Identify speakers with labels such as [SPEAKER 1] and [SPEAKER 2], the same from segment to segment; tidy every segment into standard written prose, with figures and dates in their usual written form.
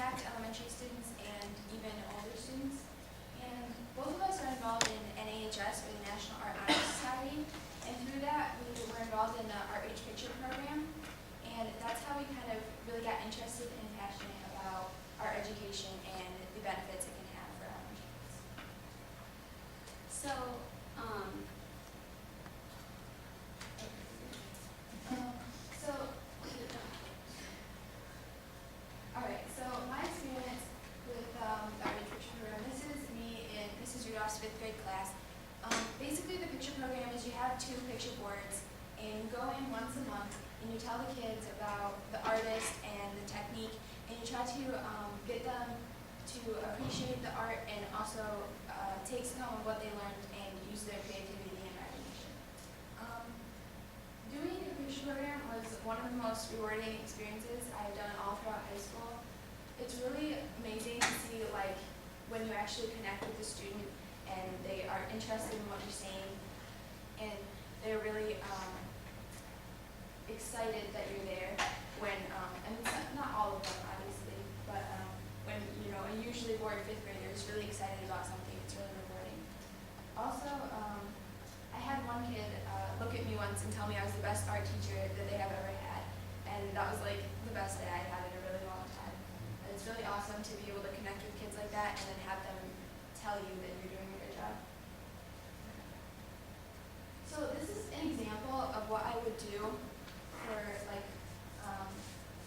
[SPEAKER 1] impact elementary students and even older students. And both of us are involved in NAHS, or the National Art Honor Society, and through that we were involved in the Art Reach Picture program, and that's how we kind of really got interested and passionate about art education and the benefits it can have for elementary kids.
[SPEAKER 2] So,
[SPEAKER 1] So, all right. So my experience with the Art Reach Picture program. This is me in Mrs. Rudolph's 5th grade class. Basically, the picture program is you have 2 picture boards, and you go in once a month, and you tell the kids about the artist and the technique, and you try to get them to appreciate the art and also take some of what they learned and use their creativity and imagination. Doing the picture program was one of the most rewarding experiences I've done all throughout high school. It's really amazing to see when you actually connect with the student and they are interested in what you're saying, and they're really excited that you're there when, and not all of them obviously, but when a usually bored 5th grader is really excited about something, it's really rewarding. Also, I had one kid look at me once and tell me I was the best art teacher that they have ever had, and that was the best day I'd had in a really long time. And it's really awesome to be able to connect with kids like that and then have them tell you that you're doing a good job. So this is an example of what I would do for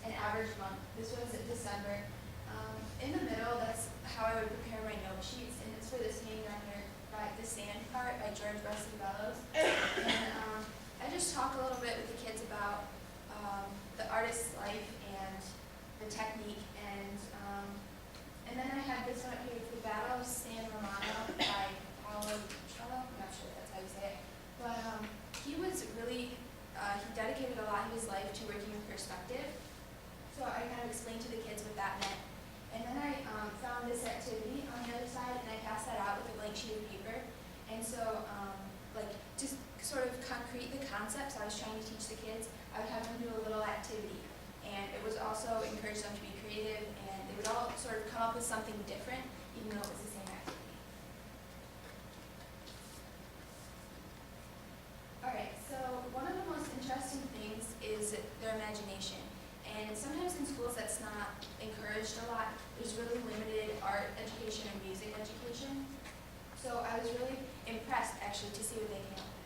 [SPEAKER 1] an average month. This was in December. In the middle, that's how I would prepare my note sheets, and it's for this name down here, by The Sand Part by George Wesley Bellows. And I just talk a little bit with the kids about the artist's life and the technique, and then I had this one up here, The Battle of San Romano by Paolo Coelho. I'm not sure if that's how you say it, but he was really he dedicated a lot of his life to working with perspective. So I kind of explained to the kids what that meant. And then I found this activity on the other side, and I passed that out with a blank sheet of paper. And so, just sort of concrete the concepts I was trying to teach the kids, I would have them do a little activity. And it was also encourage them to be creative, and they would all sort of come up with something different, even though it was the same activity. All right, so one of the most interesting things is their imagination. And sometimes in schools that's not encouraged a lot. There's really limited art education and music education. So I was really impressed actually to see what they came up with.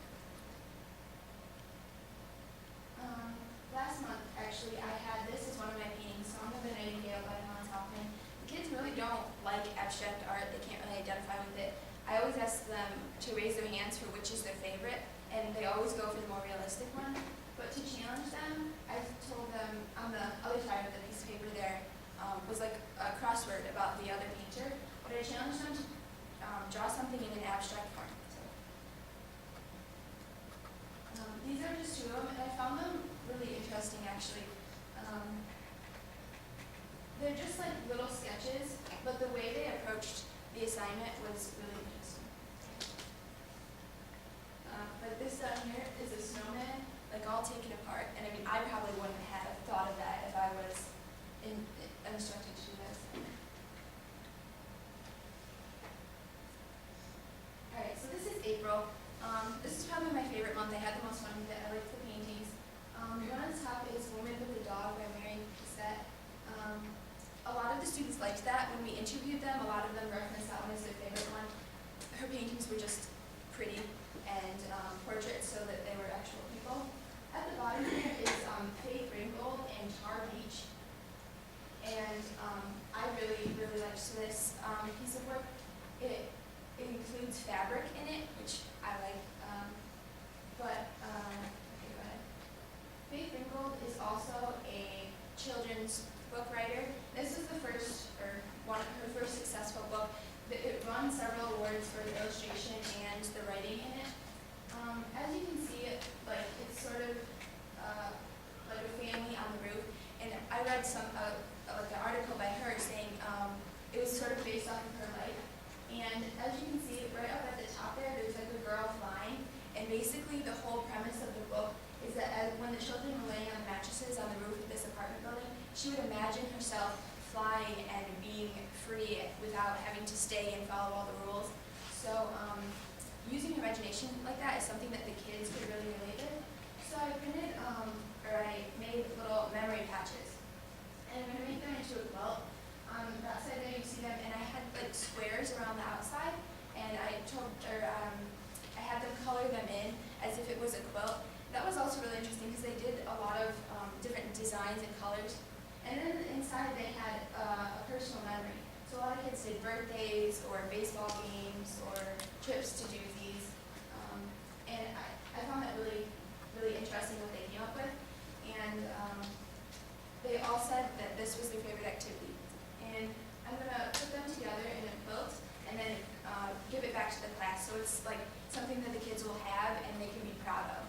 [SPEAKER 1] Last month actually I had this as one of my paintings, Song of the Nightingale by Hans Hofmann. The kids really don't like abstract art, they can't really identify with it. I always ask them to raise their hands for which is their favorite, and they always go for the more realistic one. But to challenge them, I told them on the other side of the piece of paper there was like a crossword about the other painter, but I challenged them to draw something in an abstract form. So, these are just 2 of them, and I found them really interesting actually. They're just like little sketches, but the way they approached the assignment was really interesting. But this down here is a snowman, all taken apart, and I mean, I probably wouldn't have thought of that if I was instructed to do this. All right, so this is April. This is probably my favorite month. I had the most fun with it. I like the paintings. The one on the top is Woman with a Dog by Mary Cassatt. A lot of the students liked that. When we interviewed them, a lot of them referenced that one as their favorite one. Her paintings were just pretty and portraits, so that they were actual people. At the bottom here is Faith Ringgold and Tar Beach. And I really, really liked this piece of work. It includes fabric in it, which I like. Okay, go ahead. Faith Ringgold is also a children's book writer. This is the first, or one of her first successful book. It won several awards for the illustration and the writing in it. As you can see, it's sort of like a family on the roof. And I read an article by her saying it was sort of based off of her life. And as you can see, right up at the top there's like a girl flying. And basically the whole premise of the book is that when the children were laying on the mattresses on the roof of this apartment building, she would imagine herself flying and being free without having to stay and follow all the rules. So using imagination like that is something that the kids could really relate to. So I printed, or I made little memory patches. And I'm going to make them into a quilt. On that side there you see them, and I had like squares around the outside, and I had them color them in as if it was a quilt. That was also really interesting because they did a lot of different designs and colors. And then inside they had a personal memory. So a lot of kids did birthdays or baseball games or trips to doozies. And I found that really, really interesting what they came up with. And they all said that this was their favorite activity. And I'm going to put them together in a quilt and then give it back to the class. So it's like something that the kids will have and they can be proud of.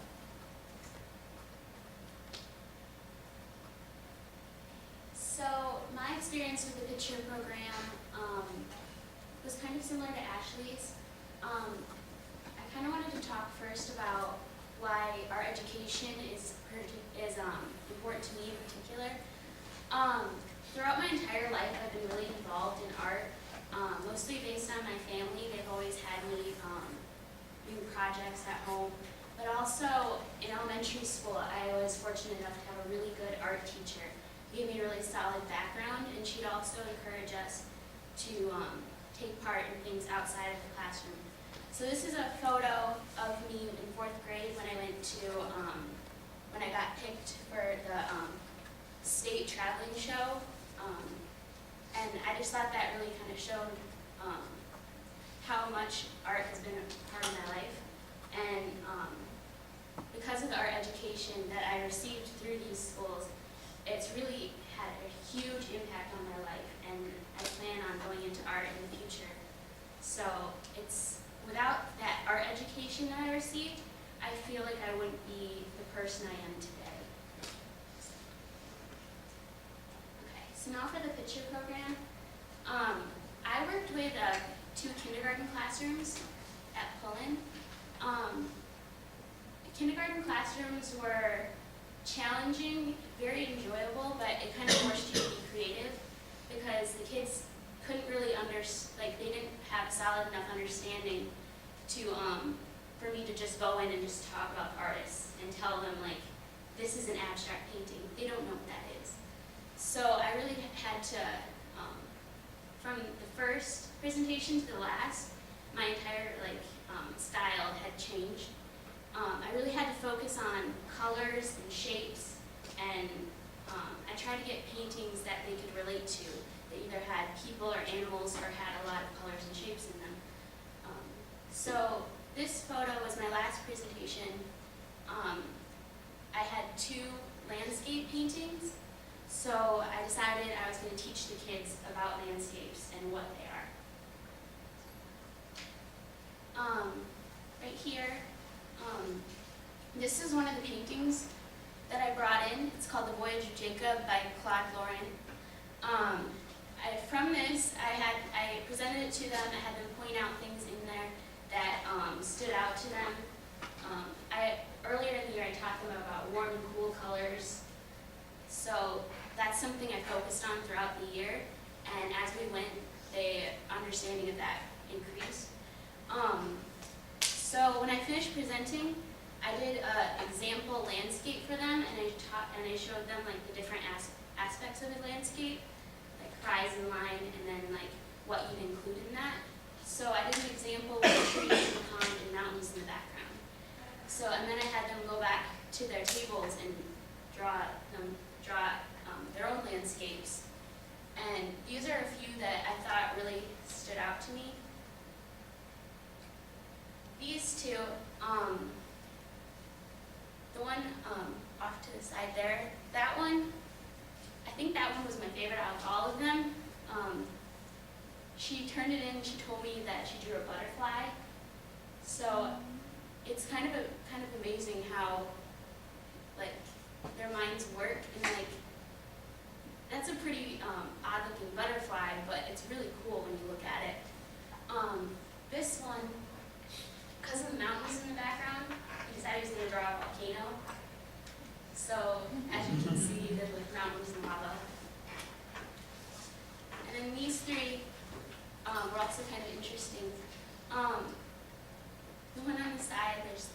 [SPEAKER 2] So my experience with the picture program was kind of similar to Ashley's. I kind of wanted to talk first about why art education is important to me in particular. Throughout my entire life, I've been really involved in art, mostly based on my family. They've always had me do projects at home. But also, in elementary school, I was fortunate enough to have a really good art teacher. He gave me a really solid background, and she'd also encourage us to take part in things outside of the classroom. So this is a photo of me in 4th grade when I went to, when I got picked for the state traveling show. And I just thought that really kind of showed how much art has been a part of my life. And because of the art education that I received through these schools, it's really had a huge impact on my life, and I plan on going into art in the future. So without that art education that I received, I feel like I wouldn't be the person I am today. Okay, so now for the picture program. I worked with 2 kindergarten classrooms at Pullen. Kindergarten classrooms were challenging, very enjoyable, but it kind of forced you to be creative because the kids couldn't really they didn't have solid enough understanding to for me to just go in and just talk about artists and tell them like, this is an abstract painting. They don't know what that is. So I really had to, from the first presentation to the last, my entire style had changed. I really had to focus on colors and shapes, and I tried to get paintings that they could relate to, that either had people or animals or had a lot of colors and shapes in them. So this photo was my last presentation. I had 2 landscape paintings, so I decided I was going to teach the kids about landscapes and what they are. Right here, this is one of the paintings that I brought in. It's called The Voyage of Jacob by Claude Lorrain. From this, I presented it to them. I had them point out things in there that stood out to them. Earlier in the year, I taught them about warm and cool colors. So that's something I focused on throughout the year. And as we went, the understanding of that increased. So when I finished presenting, I did an example landscape for them, and I showed them like the different aspects of a landscape, like horizon line, and then like what you'd include in that. So I did an example with trees and pond and mountains in the background. So and then I had them go back to their tables and draw their own landscapes. And these are a few that I thought really stood out to me. These 2, the one off to the side there, that one, I think that one was my favorite out of all of them. She turned it in, she told me that she drew a butterfly. So it's kind of amazing how like their minds work, and like that's a pretty odd looking butterfly, but it's really cool when you look at it. This one, because of the mountains in the background, he decided he was going to draw a volcano. So as you can see, there's like mountains and lava. were also kind of interesting. The one on the side, there's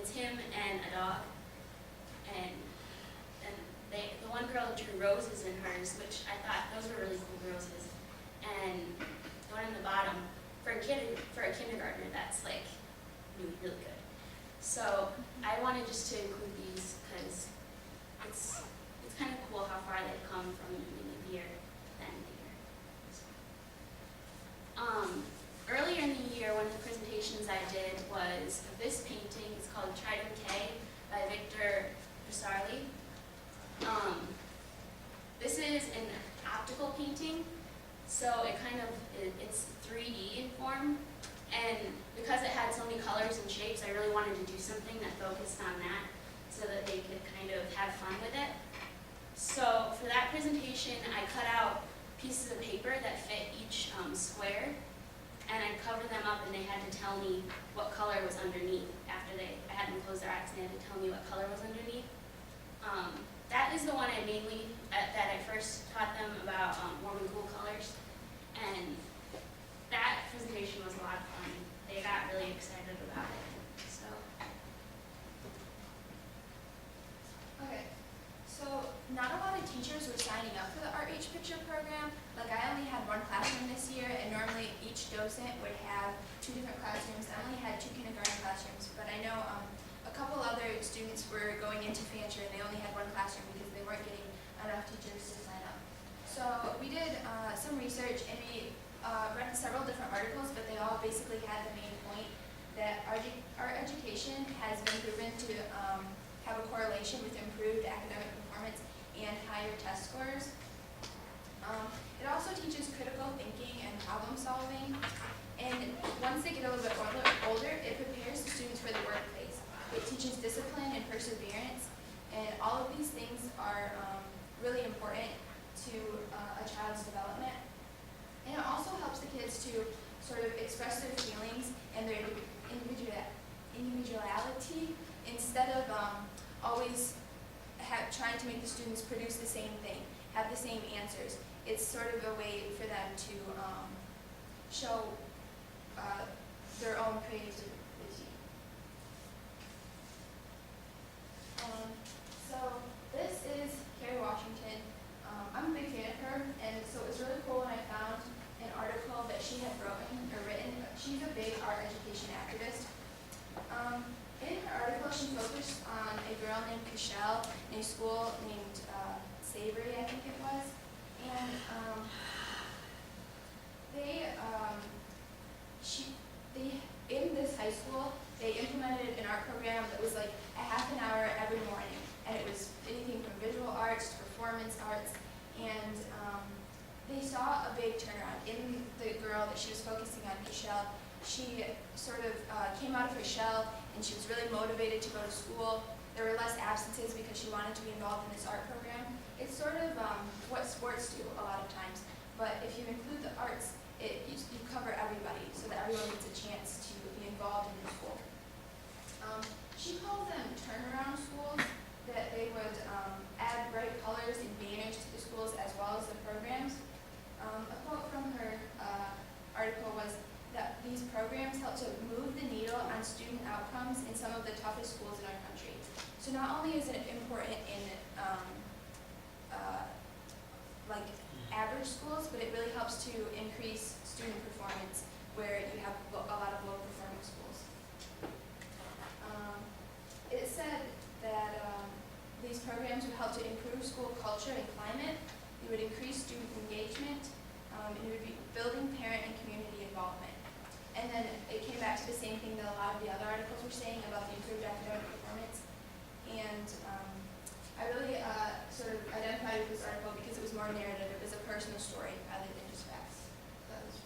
[SPEAKER 2] it's him and a dog, and the one girl drew roses in hers, which I thought those were really cool roses. And the one on the bottom, for a kindergartner, that's like really good. So I wanted just to include these because it's kind of cool how far they've come from beginning of year to the end of the year. Earlier in the year, one of the presentations I did was of this painting. It's called Trident K by Victor Busarli. This is an optical painting, so it's 3D in form, and because it had so many colors and shapes, I really wanted to do something that focused on that so that they could kind of have fun with it. So for that presentation, I cut out pieces of paper that fit each square, and I covered them up, and they had to tell me what color was underneath. I had them close their eyes, and they had to tell me what color was underneath. That is the one that I first taught them about warm and cool colors, and that presentation was a lot of fun. They got really excited about it. So.
[SPEAKER 1] Okay, so not a lot of teachers were signing up for the Art H Picture program. Like, I only had one classroom this year, and normally each docent would have 2 different classrooms. I only had 2 kindergarten classrooms, but I know a couple other students were going into Fancher, and they only had 1 classroom because they weren't getting enough teachers to sign up. So we did some research, and we read several different articles, but they all basically had the main point that art education has been proven to have a correlation with improved academic performance and higher test scores. It also teaches critical thinking and problem solving, and once they get a little bit older, it prepares the students for the workplace. It teaches discipline and perseverance, and all of these things are really important to a child's development. And it also helps the kids to sort of express their feelings and their individuality instead of always trying to make the students produce the same thing, have the same answers. It's sort of a way for them to show their own creativity. So this is Kerry Washington. I'm a big fan of her, and so it was really cool when I found an article that she had written. She's a big art education activist. In her article, she focused on a girl named Cashel in a school named Savory, I think it was. And in this high school, they implemented an art program that was like a half an hour every morning. And it was anything from visual arts to performance arts. And they saw a big turnaround in the girl that she was focusing on, Cashel. She sort of came out of her shell, and she was really motivated to go to school. There were less absences because she wanted to be involved in this art program. It's sort of what sports do a lot of times, but if you include the arts, you cover everybody so that everyone gets a chance to be involved in the school. She calls them turnaround schools, that they would add bright colors and banners to the schools as well as the programs. A quote from her article was that these programs help to move the needle on student outcomes in some of the toughest schools in our country. So not only is it important in like average schools, but it really helps to increase student performance where you have a lot of low performing schools. It said that these programs would help to improve school culture and climate. It would increase student engagement, and it would be building parent and community involvement. And then it came back to the same thing that a lot of the other articles were saying about the improved academic performance. And I really sort of identified with this article because it was more narrative. It was a personal story rather than just facts. That was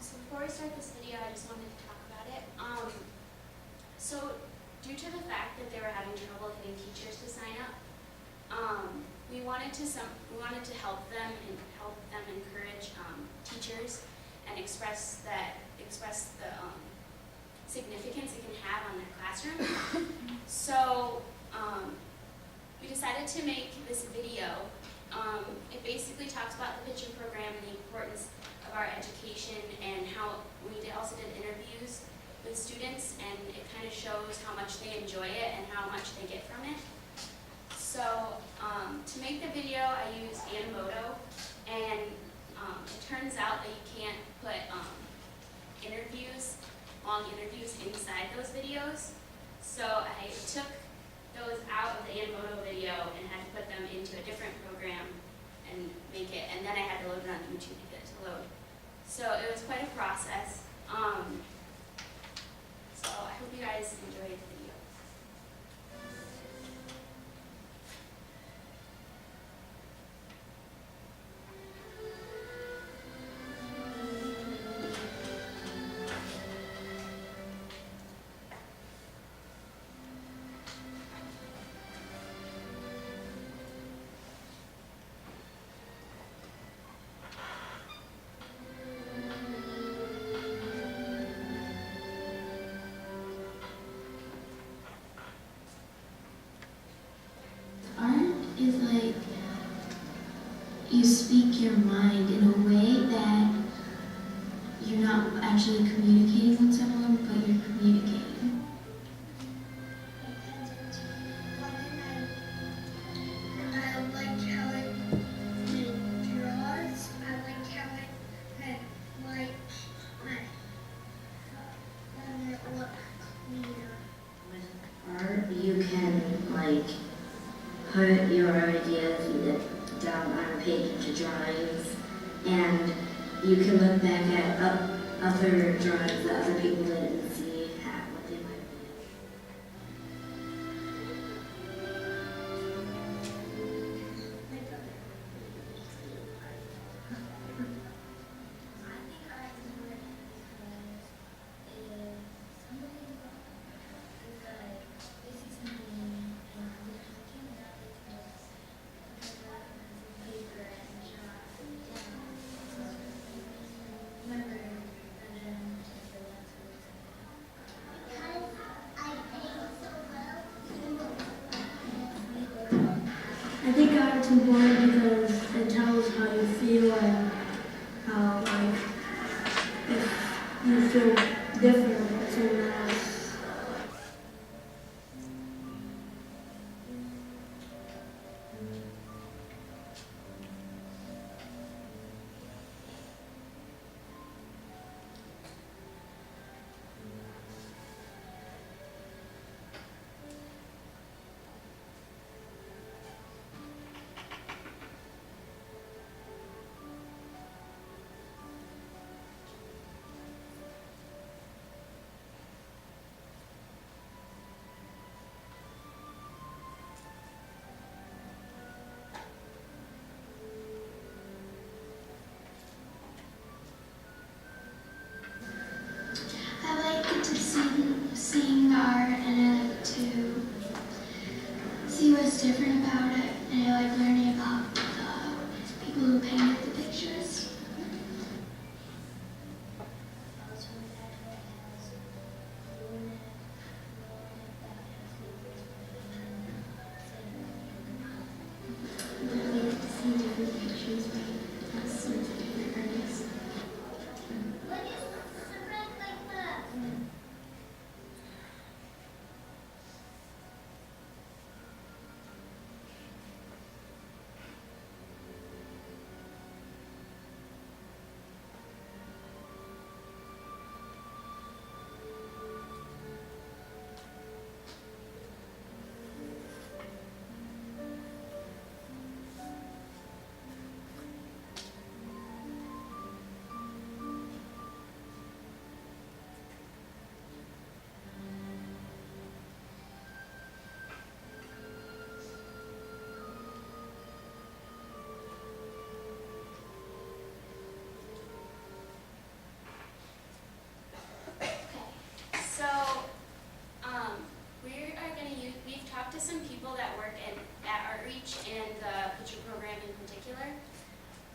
[SPEAKER 2] So before we start this video, I just wanted to talk about it. So due to the fact that they were having trouble getting teachers to sign up, we wanted to help them encourage teachers and express the significance it can have on their classroom. So we decided to make this video It basically talks about the picture program and the importance of our education, and how also did interviews with students, and it kind of shows how much they enjoy it and how much they get from it. So to make the video, I used Animoto, and it turns out that you can't put long interviews inside those videos. So I took those out of the Animoto video and had to put them into a different program and make it, and then I had to load it on YouTube to get it to load. So it was quite a process. So I hope you guys enjoyed the video.
[SPEAKER 3] Art is like you speak your mind in a way that you're not actually communicating with someone, but you're communicating.
[SPEAKER 4] I like how it draws. I like how it look cleaner.
[SPEAKER 5] With art, you can put your ideas either down on a page into drawings, and you can look back at other drawings that other people did and see what they might be.
[SPEAKER 4] I think art is important because somebody is they see something and they're thinking about it because paper and chalk down. Remember,
[SPEAKER 3] I think art's important because it tells how you feel and how if you feel different about someone else.
[SPEAKER 6] I like to seeing the art, and I like to see what's different about it, and I like learning about the people who painted the pictures. I like to see different pictures by lots of different artists.
[SPEAKER 2] We've talked to some people that work at Outreach and the picture program in particular.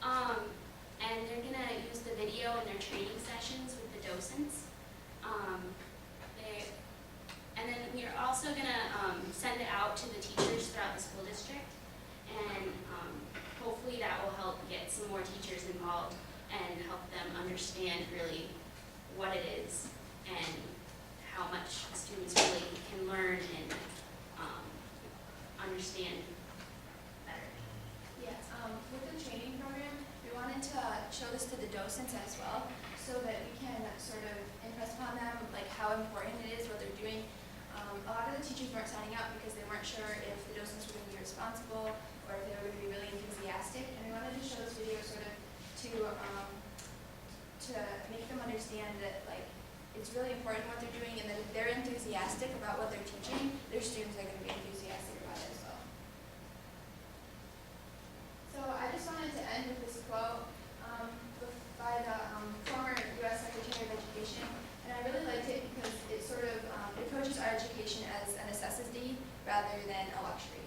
[SPEAKER 2] And they're gonna use the video in their training sessions with the docents. And then we are also gonna send it out to the teachers throughout the school district, and hopefully involved and help them understand really what it is and how much students really can learn and understand better.
[SPEAKER 1] Yeah, with the training program, we wanted to show this to the docents as well, so that we can sort of impress upon them like how important it is what they're doing. A lot of the teachers weren't signing up because they weren't sure if the docents were going to be responsible or if they were going to be really enthusiastic. And we wanted to show this video sort of to make them understand that like it's really important what they're doing, and that if they're enthusiastic about what they're teaching, their students are going to be enthusiastic about it as well. So I just wanted to end with this quote by the former U.S. Secretary of Education, and I really liked it because it sort of approaches our education as a necessity rather than a luxury.